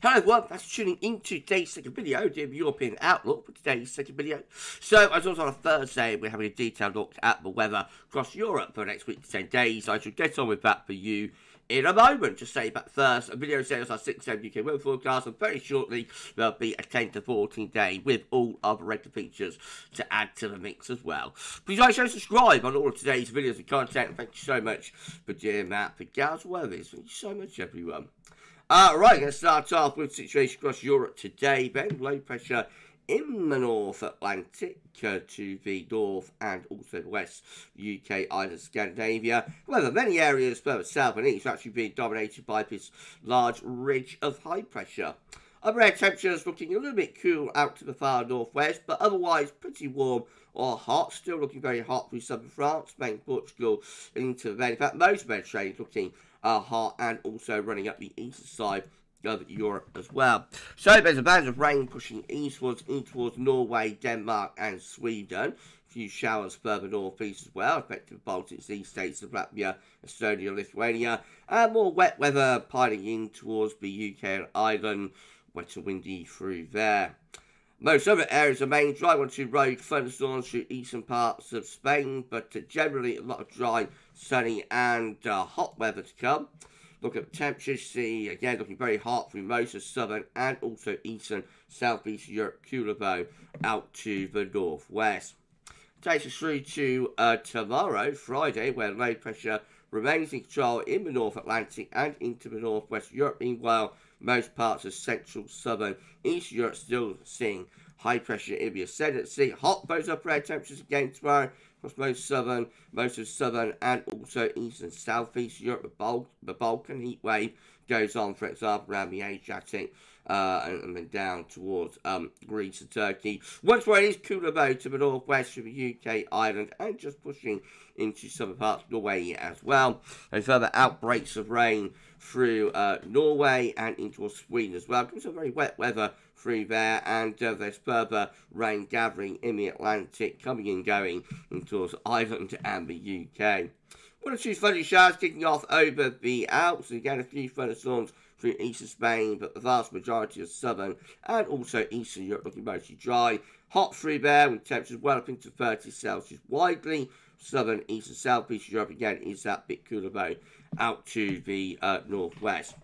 Hello everyone, thanks for tuning into today's second video, the European Outlook for today's second video. So, as always on a Thursday, we're having a detailed look at the weather across Europe for the next week to 10 days. I shall get on with that for you in a moment. Just say back first, a video says our 6 AM UK weather forecast, and very shortly there'll be a 10 to 14 day with all other regular features to add to the mix as well. Please like, share, and subscribe on all of today's videos and content, and thank you so much for doing that for GavsWeatherVids. Thank you so much, everyone. Right, going to start off with the situation across Europe today. Then low pressure in the North Atlantic to the north and also the west UK, Ireland, Scandinavia. However, many areas further south and east are actually being dominated by this large ridge of high pressure. Upper air temperatures looking a little bit cool out to the far northwest, but otherwise pretty warm or hot. Still looking very hot through southern France, Spain, Portugal, into the in fact, most Mediterranean looking hot, and also running up the eastern side of Europe as well. So there's a band of rain pushing eastwards in towards Norway, Denmark and Sweden. A few showers further northeast as well, affecting the Baltic Sea states of Latvia, Estonia, Lithuania, and more wet weather piling in towards the UK and Ireland, wet and windy through there. Most other areas remain dry onto road thunderstorms through eastern parts of Spain, but generally a lot of dry, sunny and hot weather to come. Look at the temperatures, see again looking very hot through most of southern and also eastern, southeast Europe, cooler though out to the northwest. Takes us through to tomorrow, Friday, where low pressure remains in control in the North Atlantic and into the northwest Europe. Meanwhile, most parts of central, southern, east Europe still seeing high pressure in the ascendancy. Hot those upper air temperatures again tomorrow across most of southern and also east and southeast Europe. The Balkan heat wave goes on, for example, around the Adriatic and then down towards Greece and Turkey. Once more, it is cooler though to the northwest of the UK, Ireland, and just pushing into some parts of Norway as well. And further outbreaks of rain through Norway and into Sweden as well. Some very wet weather through there, and there's further rain gathering in the Atlantic, coming and going into Ireland and the UK. One or two thunder showers kicking off over the Alps, and again a few thunderstorms through eastern Spain, but the vast majority of southern and also eastern Europe looking mostly dry. Hot through there with temperatures well up into 30 Celsius widely. Southern, east and southeast Europe again is that bit cooler though out to the northwest.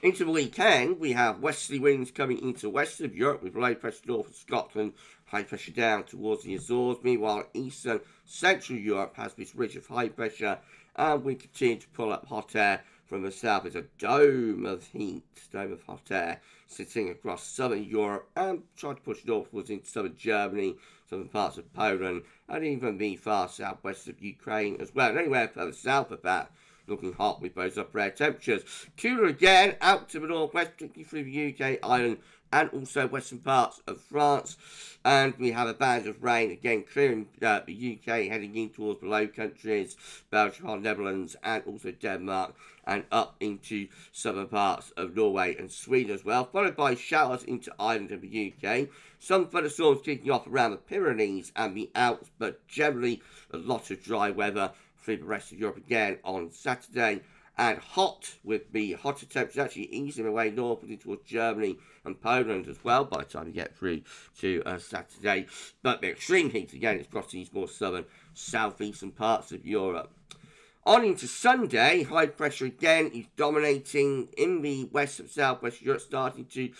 Into the weekend, we have westerly winds coming into west of Europe with low pressure north of Scotland, high pressure down towards the Azores. Meanwhile, eastern central Europe has this ridge of high pressure, and we continue to pull up hot air from the south. There's a dome of hot air sitting across southern Europe and trying to push northwards into southern Germany, southern parts of Poland, and even the far southwest of Ukraine as well. And anywhere further south of that, looking hot with those upper air temperatures. Cooler again out to the northwest, particularly through the UK, Ireland, and also western parts of France. And we have a band of rain again clearing the UK, heading in towards the Low Countries, Belgium, Netherlands, and also Denmark, and up into southern parts of Norway and Sweden as well, followed by showers into Ireland and the UK. Some thunderstorms kicking off around the Pyrenees and the Alps, but generally a lot of dry weather through the rest of Europe again on Saturday. And hot, with the hotter temperatures actually easing away northward towards Germany and Poland as well by the time you get through to Saturday. But the extreme heat again is across these more southern, southeastern parts of Europe. On into Sunday, high pressure again is dominating in the west and southwest Europe, starting to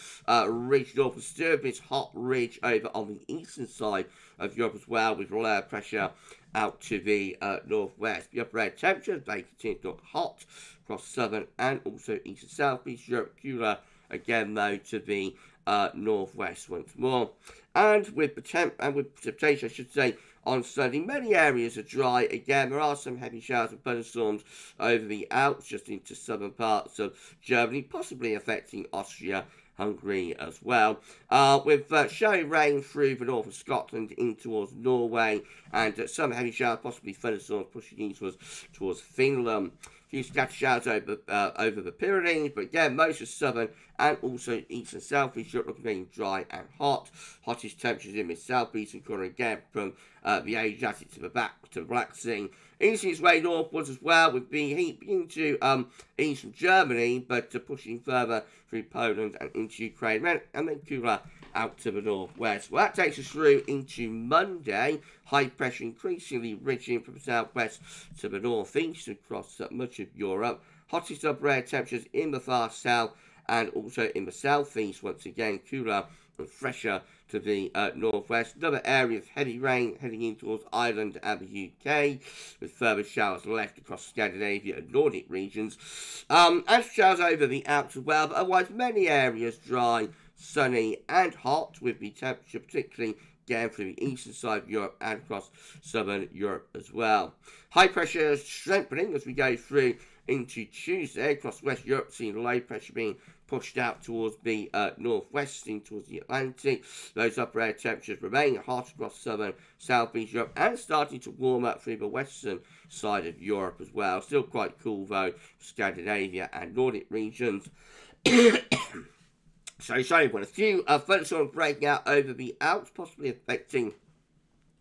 reach north and stir this hot ridge over on the eastern side of Europe as well, with lower pressure out to the northwest. The upper air temperatures, they continue to look hot across southern and also east and southeast Europe, cooler again though to the northwest once more. And with precipitation, I should say, on Sunday, many areas are dry again. There are some heavy showers and thunderstorms over the Alps, just into southern parts of Germany, possibly affecting Austria, Hungary as well, with showy rain through the north of Scotland in towards Norway, and some heavy showers, possibly thunderstorms pushing eastwards towards Finland. A few scattered showers over the Pyrenees, but again, most of southern and also east and southeast Europe looking very dry and hot. Hottest temperatures in the southeastern corner again from the Adriatic to the Black Sea, easing its way northwards as well, with the heat beginning to ease from Germany, but pushing further through Poland and into Ukraine, and then cooler out to the northwest. Well, that takes us through into Monday. High pressure increasingly reaching from the southwest to the northeast across much of Europe. Hottest upper air temperatures in the far south and also in the southeast. Once again, cooler and fresher to the northwest. Another area of heavy rain heading in towards Ireland and the UK, with further showers left across Scandinavia and Nordic regions. And showers over the Alps as well, but otherwise many areas dry, sunny and hot, with the temperature particularly again through the eastern side of Europe and across southern Europe as well. High pressure strengthening as we go through into Tuesday across West Europe, seeing low pressure being pushed out towards the northwest, towards the Atlantic. Those upper air temperatures remain hot across southern, southeast Europe and starting to warm up through the western side of Europe as well. Still quite cool though, Scandinavia and Nordic regions. So showing a few thunderstorms breaking out over the Alps, possibly affecting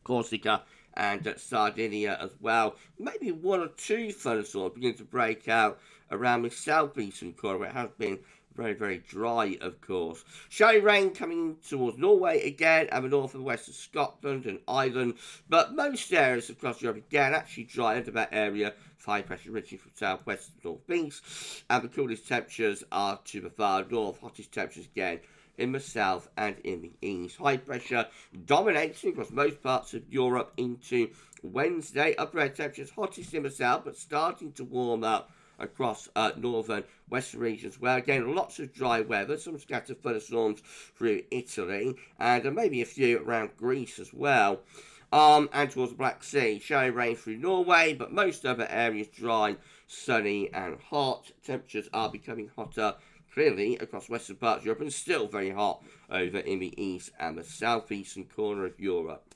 Corsica and Sardinia as well. Maybe one or two thunderstorms beginning to break out around the southeastern corner, where it has been very, very dry, of course. Showing rain coming towards Norway again, and the north and west of Scotland and Ireland, but most areas across Europe again actually dry under that area. High pressure reaching from southwest to northeast, and the coolest temperatures are to the far north. Hottest temperatures again in the south and in the east. High pressure dominating across most parts of Europe into Wednesday. Upper air temperatures hottest in the south, but starting to warm up across northern western regions, where again lots of dry weather, some scattered thunderstorms through Italy, and maybe a few around Greece as well. And towards the Black Sea, showing rain through Norway, but most other areas dry, sunny and hot. Temperatures are becoming hotter clearly across western parts of Europe, and still very hot over in the east and the southeastern corner of Europe.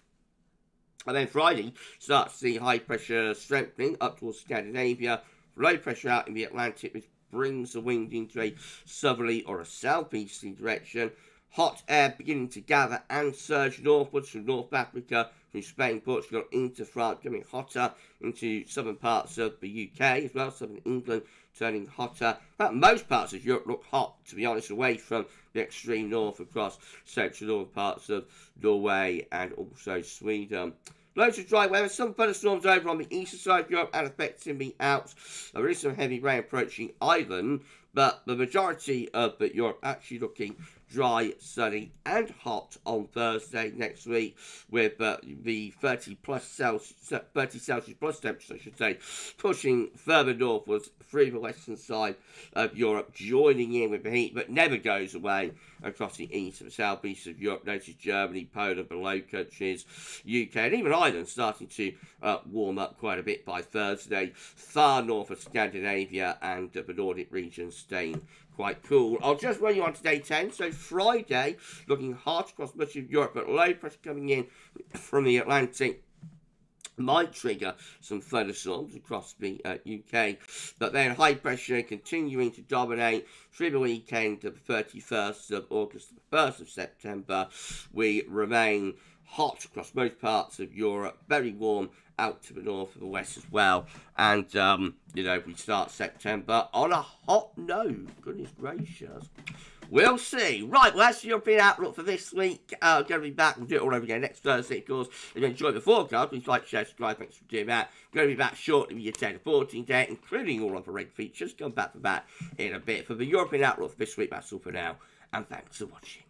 And then Friday, start to see high pressure strengthening up towards Scandinavia, low pressure out in the Atlantic, which brings the wind into a southerly or a southeasterly direction. Hot air beginning to gather and surge northwards from North Africa, through Spain, Portugal, into France, coming hotter into southern parts of the UK as well, southern England turning hotter. But most parts of Europe look hot, to be honest, away from the extreme north across central northern parts of Norway and also Sweden. Loads of dry weather, some thunderstorms over on the eastern side of Europe and affecting the Alps. There is some heavy rain approaching Ireland, but the majority of Europe actually looking dry, sunny and hot on Thursday next week, with the 30 Celsius plus temperatures, I should say, pushing further northwards through the western side of Europe, joining in with the heat, but never goes away across the east and southeast of Europe. Notice Germany, Poland, the Low Countries, UK, and even Ireland starting to warm up quite a bit by Thursday. Far north of Scandinavia and the Nordic region staying quite cool. I'll just run you on to day 10. So Friday, looking hot across much of Europe, but low pressure coming in from the Atlantic might trigger some thunderstorms across the UK. But then high pressure continuing to dominate through the weekend of the 31st of August to the 1st of September. We remain hot across most parts of Europe, very warm out to the north and the west as well. And, you know, we start September on a hot note. Goodness gracious. We'll see. Right, well, that's the European outlook for this week. Going to be back. We'll do it all over again next Thursday, of course. If you enjoy the forecast, please like, share, subscribe. Thanks for doing that. We're going to be back shortly with your 10 to 14 day, including all of the red features. Come back for that in a bit. For the European outlook for this week, that's all for now. And thanks for watching.